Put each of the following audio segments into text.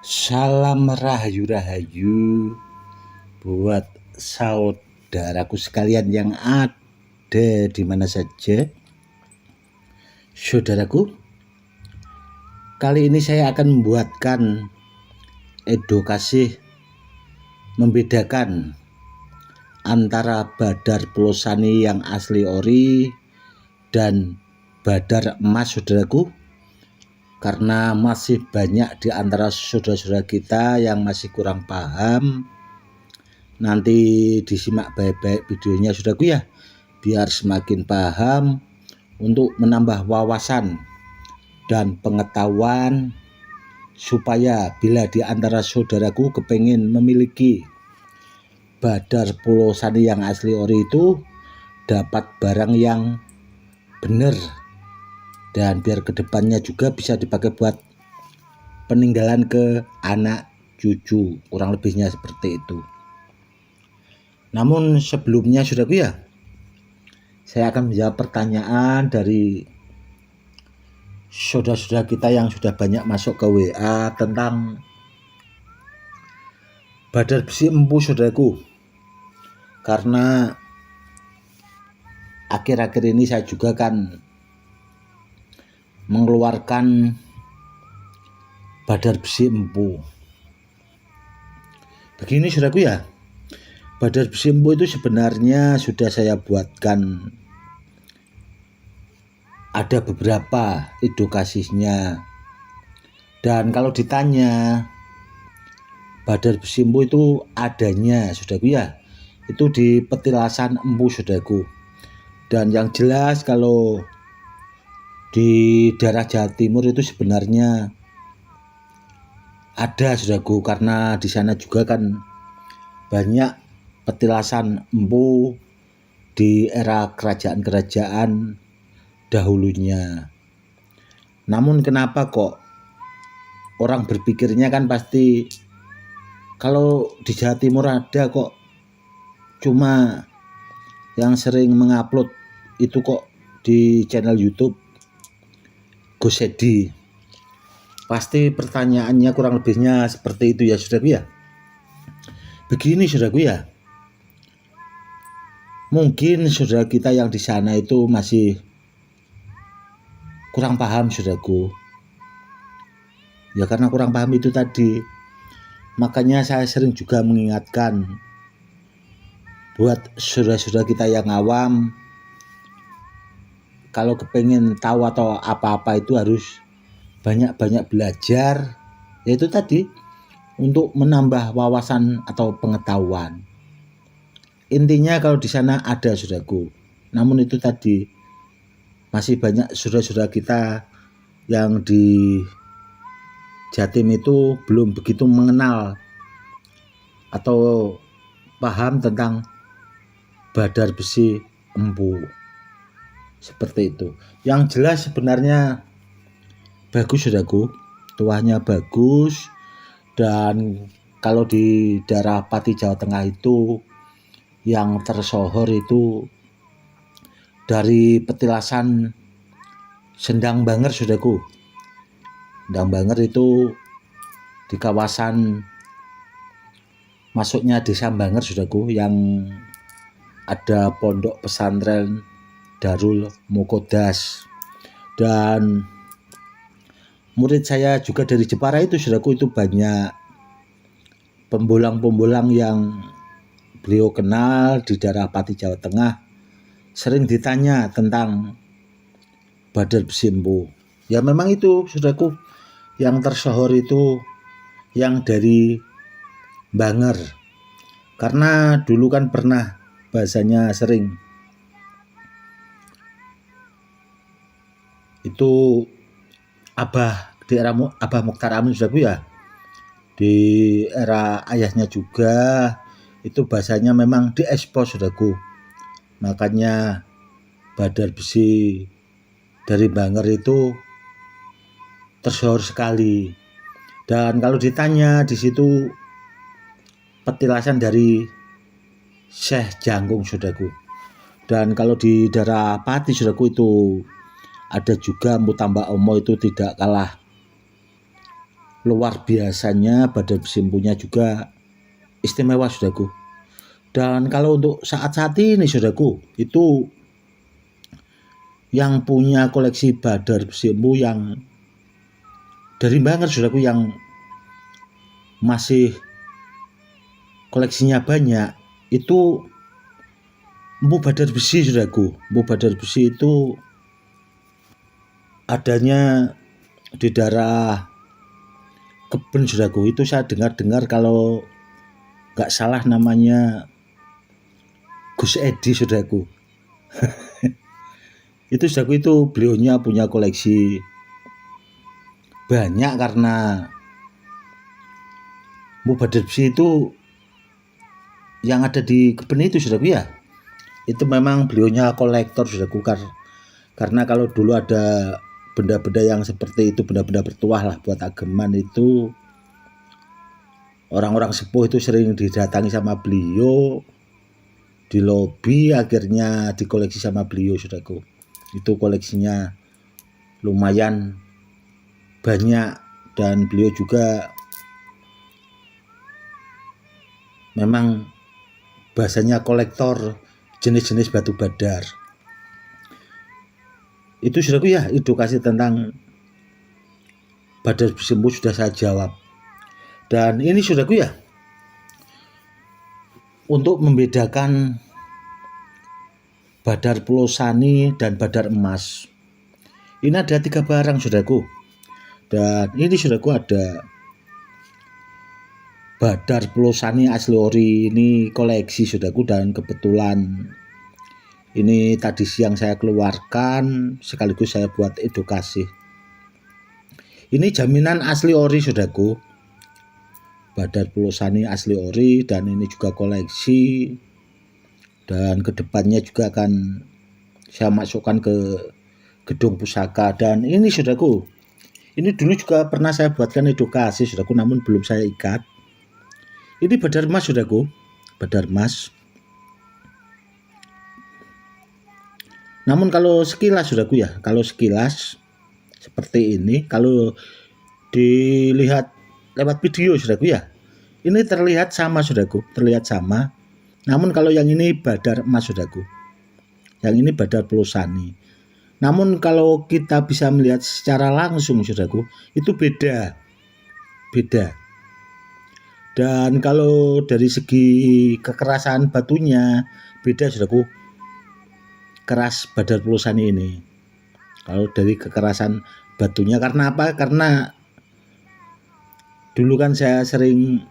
Salam rahayu-rahayu buat saudaraku sekalian yang ada di mana saja. Saudaraku, kali ini saya akan membuatkan edukasi membedakan antara badar pelosani yang asli ori dan badar emas, saudaraku. Karena masih banyak di antara saudara-saudara kita yang masih kurang paham. Nanti disimak baik-baik videonya, saudaraku ya, biar semakin paham untuk menambah wawasan dan pengetahuan, supaya bila di antara saudaraku kepingin memiliki badar pelosani yang asli ori itu dapat barang yang benar, dan biar kedepannya juga bisa dipakai buat peninggalan ke anak cucu, kurang lebihnya seperti itu. Namun sebelumnya, saudaraku ya, saya akan menjawab pertanyaan dari saudara-saudara kita yang sudah banyak masuk ke WA tentang badar besi empu, saudaraku. Karena akhir-akhir ini saya juga kan mengeluarkan badar besi empu. Begini, saudaraku ya, badar besi empu itu sebenarnya sudah saya buatkan ada beberapa edukasinya. Dan kalau ditanya badar besi empu itu adanya, saudaraku ya, itu di petilasan empu, saudaraku. Dan yang jelas kalau di daerah Jawa Timur itu sebenarnya ada, saudaraku, karena di sana juga kan banyak petilasan empu di era kerajaan-kerajaan dahulunya. Namun kenapa kok orang berpikirnya kan pasti kalau di Jawa Timur ada kok, cuma yang sering mengupload itu kok di channel YouTube Gosedi. Pasti pertanyaannya kurang lebihnya seperti itu ya, saudaraku ya. Begini, saudaraku ya, mungkin saudara kita yang di sana itu masih kurang paham, saudaraku. Ya karena kurang paham itu tadi, makanya saya sering juga mengingatkan buat saudara-saudara kita yang awam, kalau kepengen tahu atau apa-apa itu harus banyak-banyak belajar, yaitu tadi untuk menambah wawasan atau pengetahuan. Intinya kalau di sana ada, saudaraku. Namun itu tadi masih banyak saudara-saudara kita yang di Jatim itu belum begitu mengenal atau paham tentang badar besi empu. Seperti itu. Yang jelas sebenarnya bagus, saudaraku, tuahnya bagus. Dan kalau di daerah Pati Jawa Tengah itu yang tersohor itu dari petilasan Sendang Banger, saudaraku. Sendang Banger itu di kawasan masuknya desa Banger, saudaraku, yang ada pondok pesantren Darul Mukodas. Dan murid saya juga dari Jepara itu, saudaraku, itu banyak pembolang-pembolang yang beliau kenal di daerah Pati Jawa Tengah, sering ditanya tentang badar besi empu. Ya memang itu, saudaraku, yang tersohor itu yang dari Banger. Karena dulu kan pernah bahasanya sering itu di era Abah Mokhtar Amin, saudaraku ya, di era ayahnya juga itu bahasanya memang diekspos, saudaraku. Makanya badar besi dari Banger itu tersohor sekali. Dan kalau ditanya di situ petilasan dari Syekh Jangkung, saudaraku. Dan kalau di daerah Pati, saudaraku, itu ada juga Empu Tambak Omo, itu tidak kalah luar biasanya, badar besi empunya juga istimewa saudaraku. Dan kalau untuk saat-saat ini saudaraku, itu yang punya koleksi badar besi empu yang dari banget saudaraku, yang masih koleksinya banyak, itu empu badar besi saudaraku. Empu badar besi itu adanya di daerah Keben saudaraku. Itu saya dengar kalau nggak salah namanya Gus Edi saudaraku. Itu saudaraku, itu beliaunya punya koleksi banyak karena empu badar besi itu yang ada di Keben itu saudaraku ya. Itu memang beliaunya kolektor saudaraku, karena kalau dulu ada benda-benda yang seperti itu, benda-benda bertuah lah buat ageman, itu orang-orang sepuh itu sering didatangi sama beliau di lobi, akhirnya dikoleksi sama beliau saudaraku. Itu koleksinya lumayan banyak, dan beliau juga memang bahasanya kolektor jenis-jenis batu badar. Itu saudaraku ya, edukasi tentang badar besi empu sudah saya jawab. Dan ini saudaraku ya, untuk membedakan badar pelosani dan badar emas, ini ada 3 barang saudaraku. Dan ini saudaraku ada badar pelosani asli ori, ini koleksi saudaraku, dan kebetulan ini tadi siang saya keluarkan sekaligus saya buat edukasi. Ini jaminan asli ori saudaraku, badar pelosani asli ori, dan ini juga koleksi, dan kedepannya juga akan saya masukkan ke gedung pusaka. Dan ini saudaraku, ini dulu juga pernah saya buatkan edukasi saudaraku, namun belum saya ikat. Ini badar emas saudaraku, badar emas. Namun kalau sekilas saudaraku ya, kalau sekilas seperti ini, kalau dilihat lewat video saudaraku ya, ini terlihat sama saudaraku, terlihat sama. Namun kalau yang ini badar emas saudaraku, yang ini badar pelosani. Namun kalau kita bisa melihat secara langsung saudaraku, itu beda. Dan kalau dari segi kekerasan batunya beda saudaraku, keras badar pelosani ini. Kalau dari kekerasan batunya, karena apa? Karena dulu kan saya sering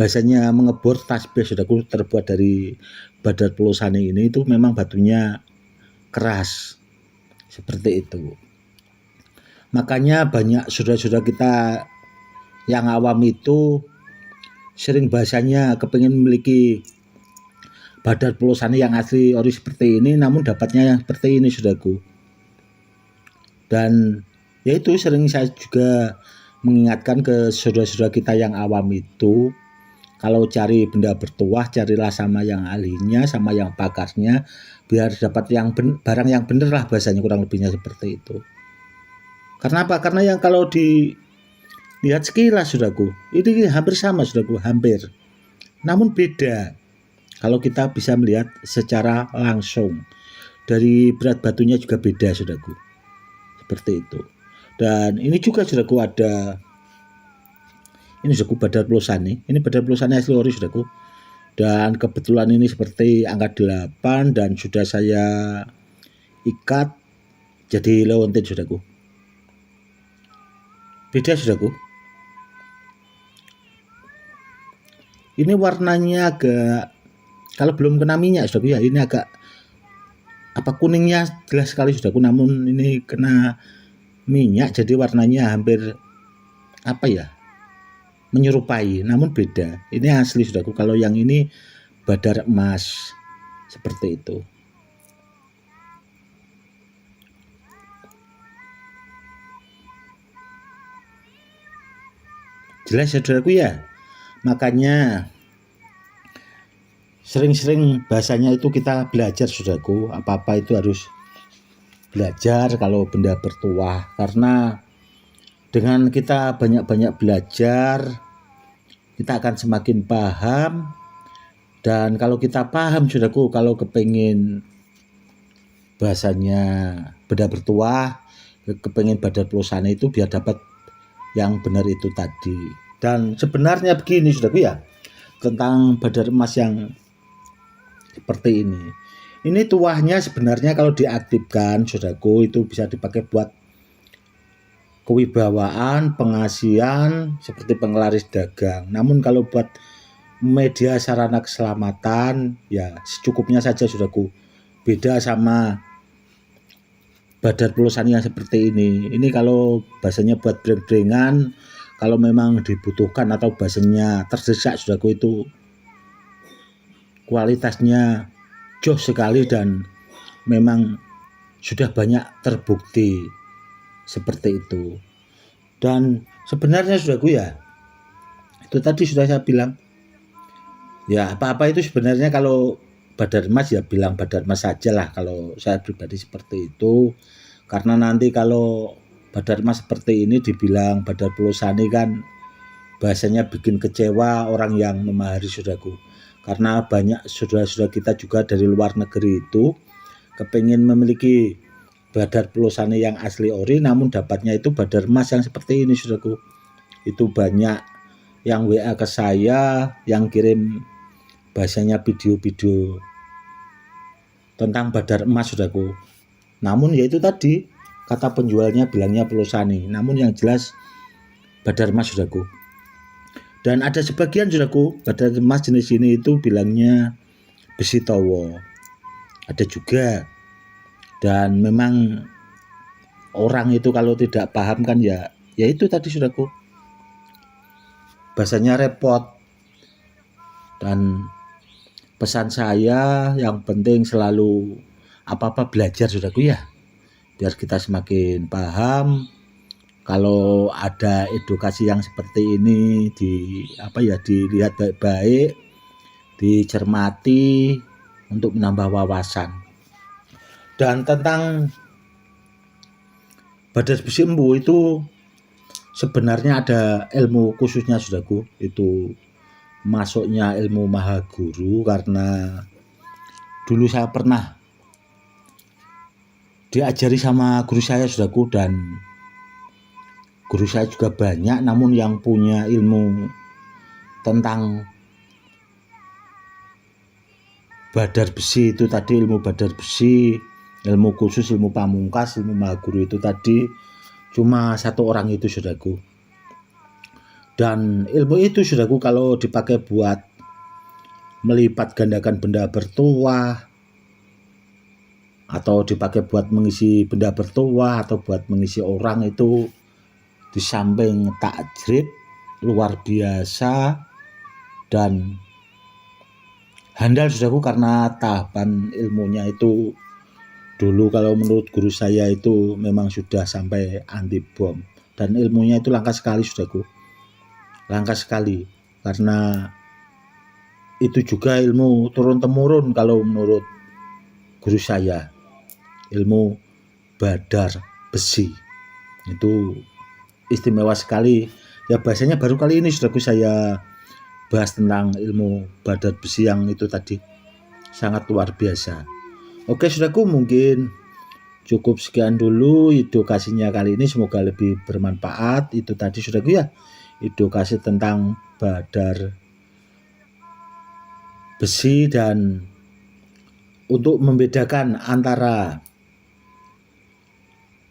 bahasanya mengebor tasbih saudaraku, terbuat dari badar pelosani ini, itu memang batunya keras seperti itu. Makanya banyak saudara-saudara kita yang awam itu sering bahasanya kepingin memiliki badar pelosani yang asli ori seperti ini, namun dapatnya yang seperti ini saudaraku. Dan yaitu sering saya juga mengingatkan ke saudara-saudara kita yang awam itu, kalau cari benda bertuah, carilah sama yang ahlinya, sama yang pakarnya, biar dapat barang yang bener lah, bahasanya kurang lebihnya seperti itu. Karena apa? Karena yang kalau dilihat sekilas saudaraku, ini hampir sama saudaraku, hampir. Namun beda kalau kita bisa melihat secara langsung. Dari berat batunya juga beda saudaraku, seperti itu. Dan ini juga saudaraku ada, ini saudaraku badar pelosani, ini badar pelosani asli ori saudaraku. Dan kebetulan ini seperti angka 8 dan sudah saya ikat jadi leontin saudaraku. Beda saudaraku. Ini warnanya agak, kalau belum kena minyak saudaraku ya, ini agak kuningnya jelas sekali saudaraku, namun ini kena minyak jadi warnanya hampir menyerupai, namun beda. Ini asli saudaraku, kalau yang ini badar emas seperti itu. Jelas saudaraku ya. Makanya sering-sering bahasanya itu kita belajar saudaraku, apa-apa itu harus belajar kalau benda bertuah, karena Dengan kita banyak-banyak belajar, kita akan semakin paham. Dan kalau kita paham, saudaraku, kalau kepingin bahasanya beda bertuah, kepingin badar pelosane itu biar dapat yang benar itu tadi. Dan sebenarnya begini, saudaraku ya, tentang badar emas yang seperti ini. Ini tuahnya sebenarnya kalau diaktifkan, saudaraku, itu bisa dipakai buat kewibawaan, pengasihan, seperti penglaris dagang. Namun kalau buat media sarana keselamatan, ya secukupnya saja, saudaraku. Beda sama badar pelosani yang seperti ini. Ini kalau bahasanya buat breng-brengan, kalau memang dibutuhkan atau bahasanya terdesak, saudaraku, itu kualitasnya jauh sekali dan memang sudah banyak terbukti seperti itu. Dan sebenarnya, saudaraku ya, itu tadi sudah saya bilang, ya apa-apa itu sebenarnya kalau badar emas ya bilang badar emas saja lah, kalau saya pribadi seperti itu. Karena nanti kalau badar emas seperti ini dibilang badar pelosani kan bahasanya bikin kecewa orang yang memahari, saudaraku. Karena banyak saudara-saudara kita juga dari luar negeri itu kepingin memiliki badar pelosani yang asli ori, namun dapatnya itu badar emas yang seperti ini, saudaraku. Itu banyak yang WA ke saya, yang kirim bahasanya video-video tentang badar emas, saudaraku. Namun ya itu tadi, kata penjualnya bilangnya pelosani, namun yang jelas badar emas, saudaraku. Dan ada sebagian, saudaraku, badar emas jenis ini itu bilangnya besi towo. Ada juga. Dan memang orang itu kalau tidak paham kan ya itu tadi, saudaraku, bahasanya repot. Dan pesan saya yang penting selalu apa-apa belajar, saudaraku ya, biar kita semakin paham. Kalau ada edukasi yang seperti ini dilihat baik-baik, dicermati untuk menambah wawasan. Dan tentang badar besi embu itu sebenarnya ada ilmu khususnya, saudaraku. Itu masuknya ilmu maha guru, karena dulu saya pernah diajari sama guru saya, saudaraku, dan guru saya juga banyak, namun yang punya ilmu tentang badar besi itu tadi, ilmu badar besi, ilmu khusus, ilmu pamungkas, ilmu maha guru itu tadi cuma satu orang itu, saudaraku. Dan ilmu itu, saudaraku, kalau dipakai buat melipat gandakan benda bertuah, atau dipakai buat mengisi benda bertuah, atau buat mengisi orang, itu di samping takjrib luar biasa dan handal, saudaraku, karena tahapan ilmunya itu dulu kalau menurut guru saya itu memang sudah sampai anti bom. Dan ilmunya itu langka sekali, saudaraku, langka sekali, karena itu juga ilmu turun temurun kalau menurut guru saya, ilmu badar besi itu istimewa sekali ya. Bahasanya baru kali ini, saudaraku, saya bahas tentang ilmu badar besi yang itu tadi, sangat luar biasa. Oke, saudaraku, mungkin cukup sekian dulu edukasinya kali ini, semoga lebih bermanfaat. Itu tadi, saudaraku ya, edukasi tentang badar besi dan untuk membedakan antara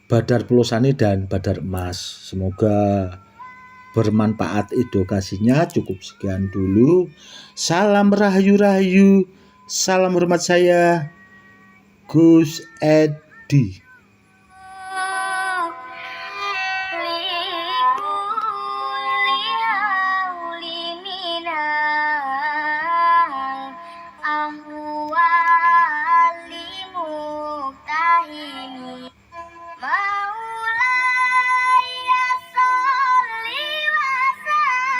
badar pelosani dan badar emas. Semoga bermanfaat edukasinya. Cukup sekian dulu. Salam rahayu-rahayu. Salam hormat saya, Gus Edi.